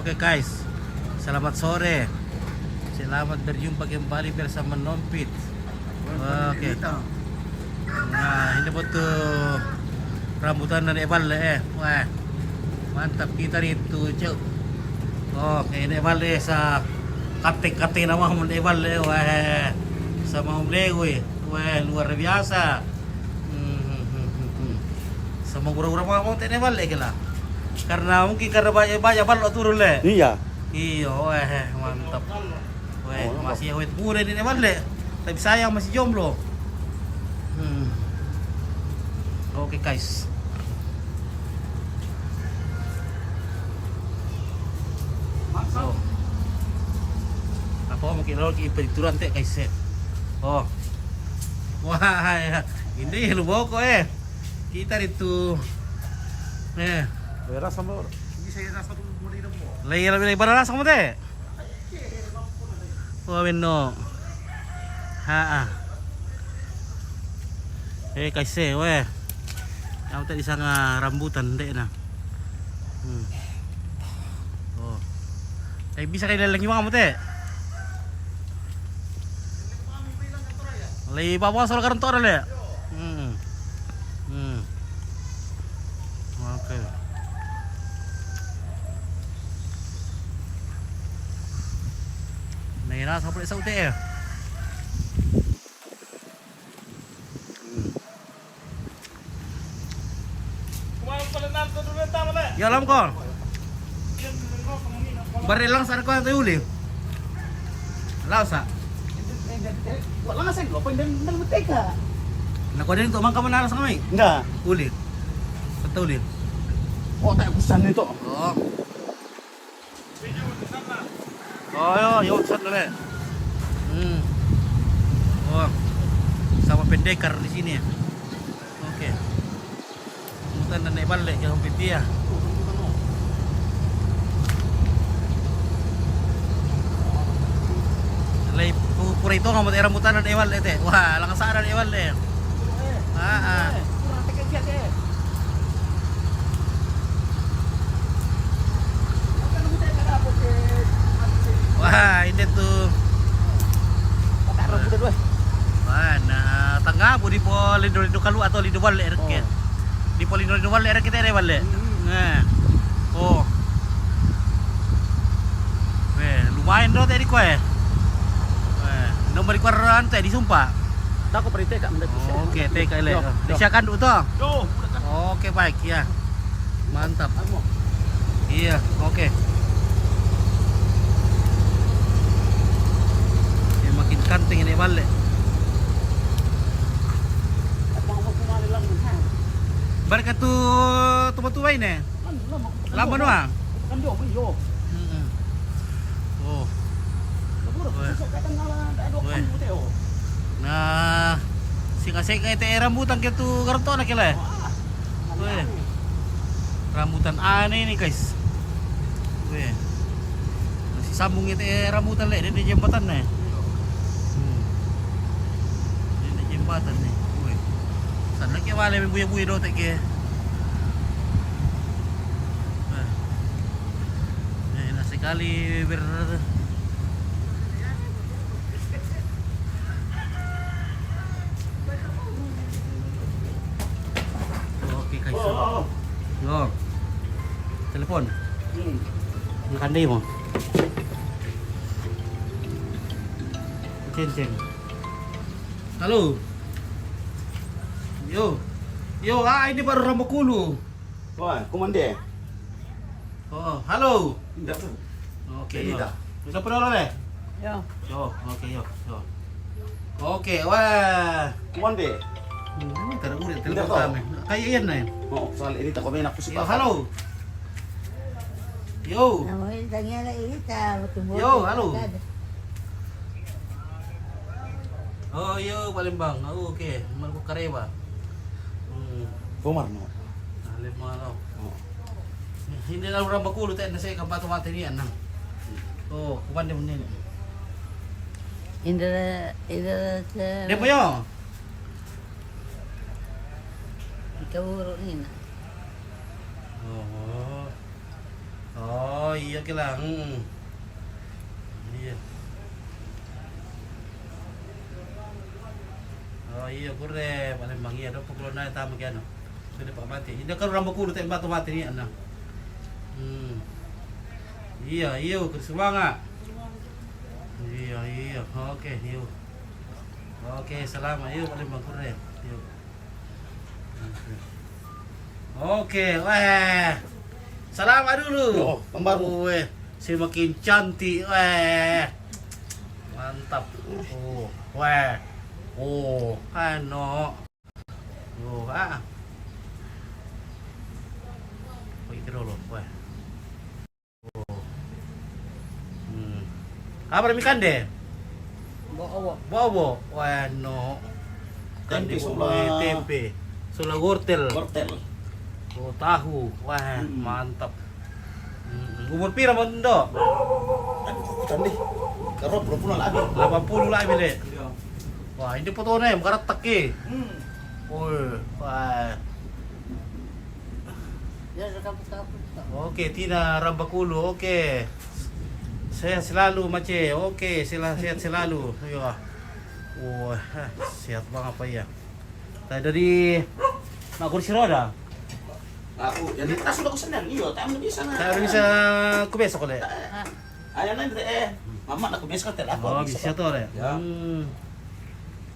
Okay guys, selamat sore. Selamat berjumpa kembali bersama Nompit. Oke. Nah, ini betul rambutan dan ebal Wah, mantap kita itu cuk. Oke, ini ebal sa kate-kate nama mun ebal Wah, sama umlewe. Wah, luar biasa. Sama gura-gura mau tene ebal lah. Karena mungkin karena banyak balok turun Iya. Iya, mantap. Masih awet muda ini balik. Tapi sayang masih jomblo. Oke guys. Oh. Apa mungkin lo ipituran teh guys. Oh. Wah, ini lu bawa kok Kita itu Rasa mo. Lebih rasa mo teh. Oh no. Kasi weh. Ako tadi isang rambutan deh na. Oh. Bisa kayo lalang yung mga mo teh. Lay bawa soal karon to le. Okay. Nasa pala sa ute Ya alam ko. Baril lang sa ko tayo uli. Lausa. Wala nga sa glopo, hindi nalmateka. Nakuha din ito, mang kamanaras kami. Enggak. Uli. Sa uli. Oh, tayo kusan nito. Oh. Yo, sat na Oh. Sama pendekar di sini ya. Oke. Mutan dan balik ya hampir dia. Lay pura itu ngamut rambutan dan ewal teh. Wah, langasaran ewal deh. Wah, ini tuh. Wah, nah tengah bu di pol lido kalu atau lido balik ya. Di pol lido balik kita ada balik. Nah. Oh. Lumayan doh tadi kue. Nomor kuaran teh disumpah. Tako perite kak mendak. Oke, teh kale. Disiakan dulu toh. Oke, baik ya. Mantap. Iya, oke. Makin kanting ini balik. Barka tu tuba-tuba ini. Lama doang. Oh. Nah, sing-sing itu rambutan gitu garto nak kila. Rambutan aneh nih guys. Masih sambung itu rambutan di jembatan nih. Di jembatan nih. Sana ke wala may buya-buya daw teke. Nasekali Oke guys. Yo. Telepon. Nakandai mo. Ceng. Halo. Yo, ini baru Rambokulu. Wah, komande. Oh, halo. Enggak tuh. Oke, Ini yo. dah. Bisa pernah le? Ya. Yo, oke, yo. Oke, wah. Komande. Tara ulit Tidak telepon tahu. kami. Kayak yan na yun. Oh, soal ini tak komen aku sih. Yo, halo. Yo. Yo, halo. Oh, yo, Palembang. Oh, oke. Malko Karewa. Komar no. Alim mo ano. Oh. Hindi na orang bakulo tayo na sa kampato mati niyan. Oh, kumande mo niyan. Indra Di mo yo. ikawuro nina. Oh. Oh, Oh iya kila. Iya. Oh iya kure paling mangi ada pukul na tama kaya no. Sudah pak mati. Hindi ka rambut kulo tayo batu mati ni ano. Iya iyo kesemangat. Iya. Oke iyo. Oke salamat iyo paling bang kure. Iyo. Oke weh. Salamat dulu. Oh, pembaru. Weh, semakin cantik weh. Mantap. Oh, weh. Oh, ano. Oh, Wait, dulu, weh. Oh. Apa demi kande? Bawa. Weh, no. Kande Tempe sula sula. tempe. Sula wortel. Wortel. Oh, tahu. Wah, mantap. Umur pira mo ndo? Aduh, kan deh. Karo puluh lagi. 80 lah bile. Iya. Wah, hindi po to na yung karatak eh. Uy, wah. Oke, Tina Rambakulo, oke. Sehat selalu, Mace. Oke, sehat selalu. Ayo. Wah, sehat banget apa ya. Tadi dari kursi roda. Aku, jadi tas sudah kesenang. Iya, tak bisa na. Saya bisa ke besok oleh. Ayan na mama nak besok tel aku. Oh, bisa tuh oleh. Ya.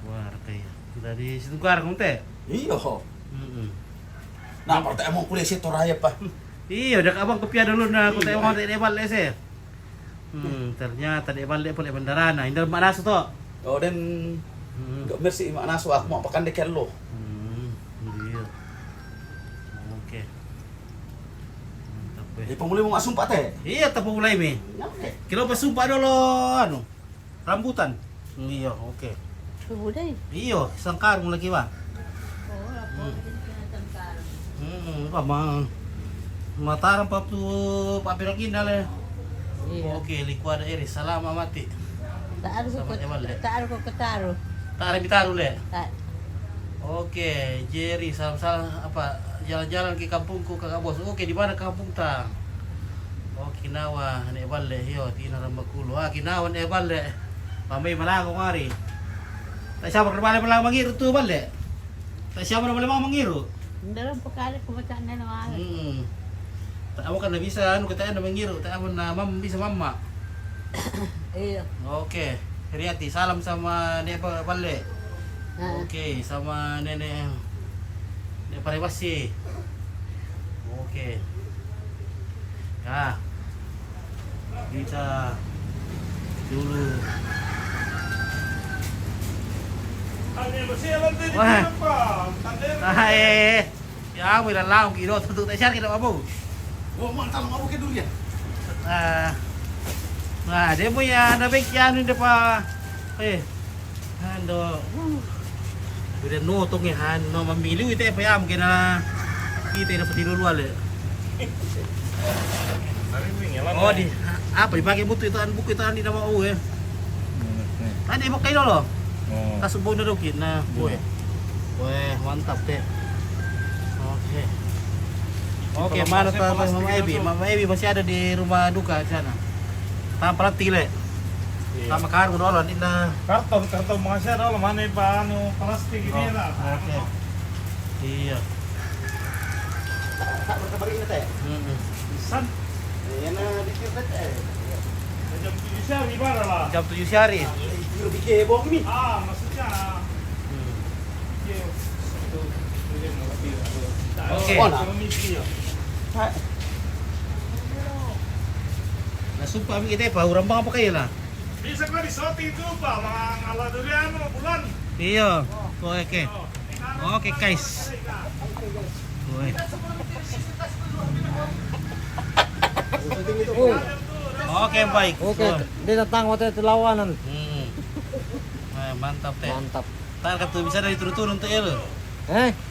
Wah, kayak dari situ keluar kamu teh. Iya. Nah, partai emang kuliah situ raya pa. Iya, udah abang kepia dulu na aku tengok tadi dia balik sih. Ternyata dia balik pun bandara na. Indal mana to? Oh, dan enggak mersi mak nasu aku mau pakan dekel lo. Iya. Oke. Mantap Di pemulih mau sumpah teh. Iya, tapi mulai mi. Nyampe. Kilo pas sumpah dulu anu. Rambutan. Iya, oke. Iya, sangkar mo lagi ba? Mataram pa tu papirang inal eh. Oke, liquad iris. Salamat mati. Taruh ko ketaro. Tak bitaru le. Tak. Oke, Jerry, salam-salam apa jalan-jalan ke kampungku kakak bos. Oke, di mana kampung ta? Oh, Kinawa, ne balle yo, tina Rambakulo. Kinawa ne balle. Pamay malango ngari. Tak siapa berbalik malang mangiru tu balle. Tak siapa berbalik mau mangiru. Dalam perkara kebataan na naman. Tak awak kan na bisa anu kata na mangiru, tak awak na mam bisa mama. Iya. Oke, Heriati, salam sama Nek Balle. Oke, sama Nenek Nek Parewasi. Oke. Ya. Kita dulu. Wah. Ya, wala lang kilo tutuk tayo kita abu. Oh, mantap mau ke durian. Nah, dia punya ada baik yan hindi pa. Ando. Udah nutong yan, no mamiliw ito pa yam kina kita na pati lulual eh. Oh, di apa dipakai buku itu hindi na mau eh. Tadi mo kayo lo. Kasubog na daw na. Weh, mantap teh. Oke. Oke, mana tahu Mama Ebi? Mama Ebi masih ada di rumah duka di sana. Tanpa tile. Sama karung dulu na. Karton masih ada mana pa anu plastik ini lah. Oke. Iya. Tak berkabar ini teh. San Ya na dikit teh. jam 7 siang gimana lah? Jam 7 siang. Lebih heboh nih. Maksudnya Oke. Nasumpah kami kita pa urang bang apa kayo lah. Bisa ka risoti itu pa mga ala durian mo bulan. Iya. Oke. Oke, guys. Oke, baik. Oke, dia datang waktu itu lawanan. Mantap teh. Mantap. Tar kan tuh bisa dari turun-turun tuh ya lo.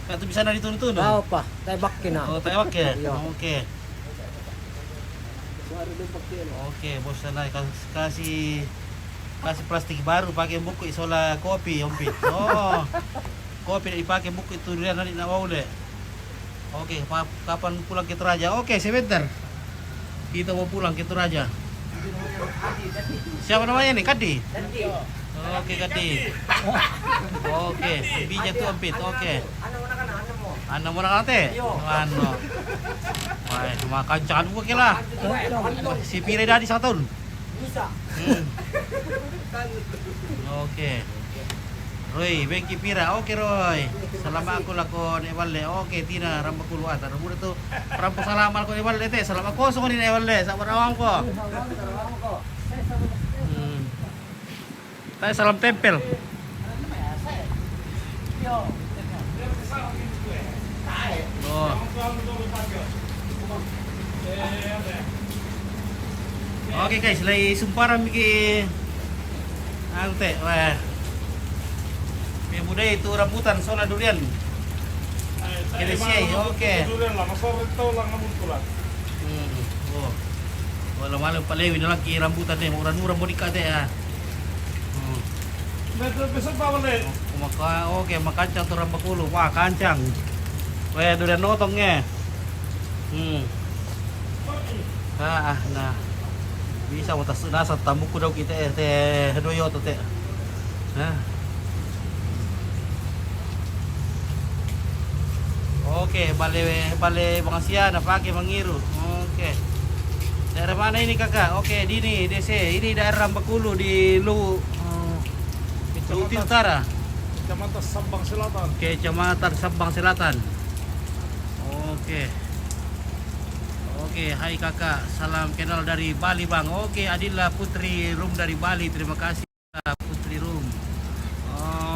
Kan tuh bisa dari turun-turun. Tahu pa, tebak kina. Oh, tewak ya? Iya. Oke. Oke, bos sana kasih plastik baru pakai buku isola kopi ompit. Oh. Kopi dipakai buku itu dia nanti nak mau deh. Oke, kapan pulang ke Toraja? Oke, sebentar. Kita mau pulang ke Toraja. Siapa namanya nih? Kadi? Oke, Kadi. Oke, bija tuh ampit. Oke. Ano mo na kate? Ano? Ay, makancaan mo kila. Si Pire Dadi sa taon. Oke. Roy, Bengki Pira. Oke, Roy. Salamat ako lakon Ewalle. Oke, Tina rambak kuluan. Muna to. Rampo salamat ko Ewalle te. Salamat ko so ni Ewalle. Sa marawang ko. Tayo salam tempel. Oh. Oke guys, lagi sumparan bikin ante, wah. May budaya itu rambutan soalnya durian. Kira siya, oke. Durian lah, masarap tau lang namun tulang. Oh. Wala malam palewi na lagi rambutan deh, murah-murah mau dikate ya. Besok pa ulit. Oke, makancang tuh rambakulo. Wah, kancang. Wah, durian notongnya. Nah. Bisa mo tas nasa tamuk ko daw kita te doyo to te. Oke, bale mga siya na pake mangiru. Oke. Daerah mana ini kakak? Oke, di ini DC. Ini daerah Rambakulo di Luti Utara. Kecamatan Sabang Selatan. Kecamatan Sabang Selatan. Oke. Oke, hai kakak, salam kenal dari Bali bang. Oke, Adila Putri Rum dari Bali, terima kasih Putri Rum.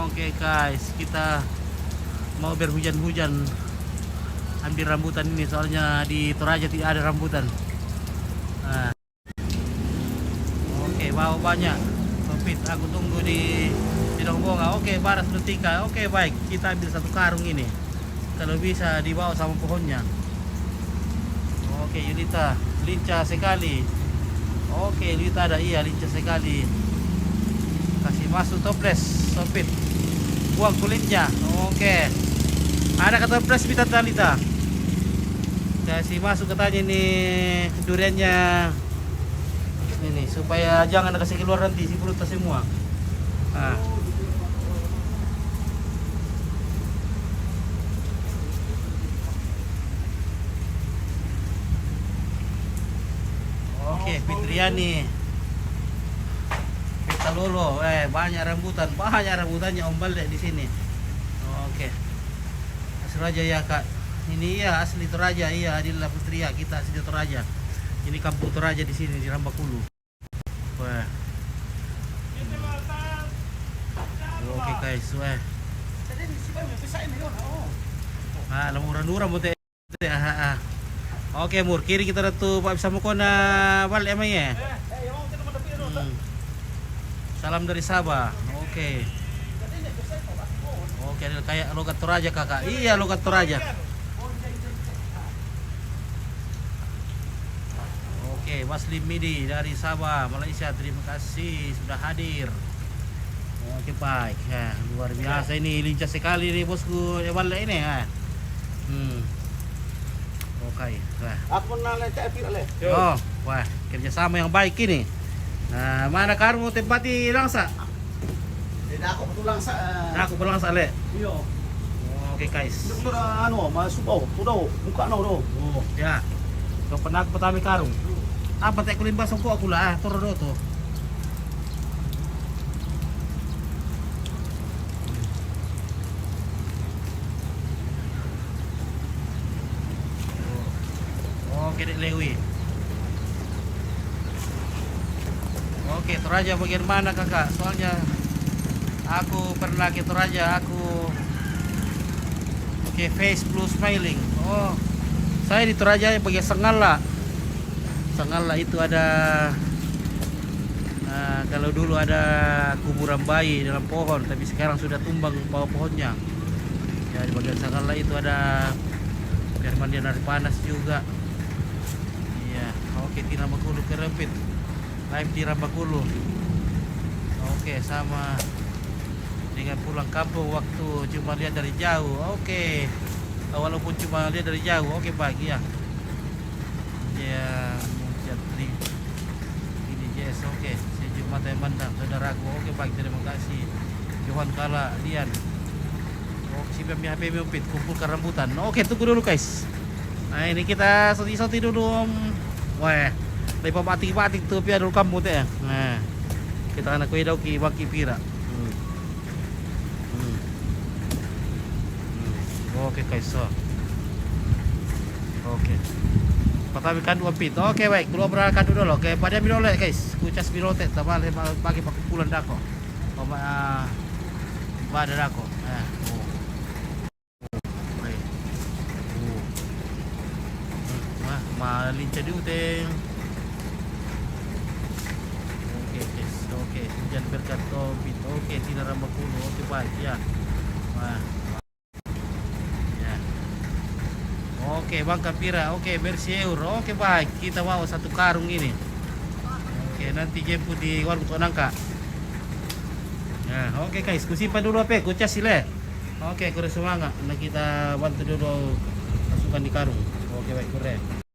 Oke guys, kita mau berhujan-hujan ambil rambutan ini soalnya di Toraja tidak ada rambutan. Nah. Oke, wow banyak. Sopit, aku tunggu di Dongbonga. Oke, Baras Lutika. Oke, baik, kita ambil satu karung ini. Kalau bisa dibawa sama pohonnya. Oke, Yulita, lincah sekali. Oke, Yulita ada, iya lincah sekali. Kasih masuk toples, sopit. Buang kulitnya. Oke. Ada kata toples kita Talita. Kasih masuk katanya nih duriannya. Ini supaya jangan kasih keluar nanti si perut semua. Nah. Oke, Fitriani. Kita Lolo, banyak rambutannya Om Balde di sini. Oke. Asli Toraja ya kak. Ini ya asli Toraja, iya Adila Putria, kita asli Toraja. Ini kampung Toraja di sini di Rambakulo. Wah. Oke guys, wah. Lamurah-murah mo te. Oke Mur, kiri kita tuh Pak bisa mau na balik emang ya. Salam dari Sabah. Oke. Oke, kayak logat Toraja kakak. Iya logat Toraja. Oke, Waslim Midi dari Sabah, Malaysia. Terima kasih sudah hadir. Oke baik, ya, luar biasa ini lincah sekali nih bosku. Ewal ini ya. Oke, wah. Aku nalai cak pira le. Oh, wah, kerjasama yang baik ini. Nah, mana kamu tempati langsa? Tidak aku betulang sa. Aku berlangsa le. Iya. Oke guys. Betul anu masuk tuh muka no do. Oh, ya. Kau pernah aku pertama karung. Apa tak kulimbah songko aku lah, turun do tuh. Oke, Dek Lewi. Oke, Toraja bagian mana kakak? Soalnya aku pernah ke Toraja, aku ke Face Blue Smiling. Oh, saya di Toraja yang bagian Sengala. Sengala itu ada, kalau dulu ada kuburan bayi dalam pohon, tapi sekarang sudah tumbang bawah pohonnya. Ya, di bagian Sengala itu ada permandian air panas juga. Oke, di Rambakulo Kerempit. Live di Rambakulo. Oke, sama dengan pulang kampung waktu cuma lihat dari jauh. Oke. Walaupun cuma lihat dari jauh. Oke, baik ya. Ya, Mandang, saudaraku. Oke baik, terima kasih. Johan Kala, Dian. Oh, si HP Umpit, kumpulkan rambutan. Oke, tunggu dulu guys. Nah ini kita soti dulu. Wah, lepas batik tuh pia dulu kamu teh. Nah, kita anak kue daun ki baki pira. Oke guys, so. Oke. Pertama kan 2 pit. Oke baik, dulu berangkat dulu. Oke, pada birole guys. Kucas birote tabal bagi pakumpulan dako. Pada dako. Nah. Malincah di uteng. Oke guys, oke hujan berkat COVID. Oke tidak ramah kuno. Oke baik ya. Wah. Ya. Oke Bang Kapira. Oke bersih euro. Oke baik, kita bawa 1 karung ini. Oke nanti jemput di warung Tonangka. Nah oke guys, kusimpan dulu apa? Kucas sile. Oke kurang semangat. Nah kita bantu dulu masukkan di karung. Oke baik kurang.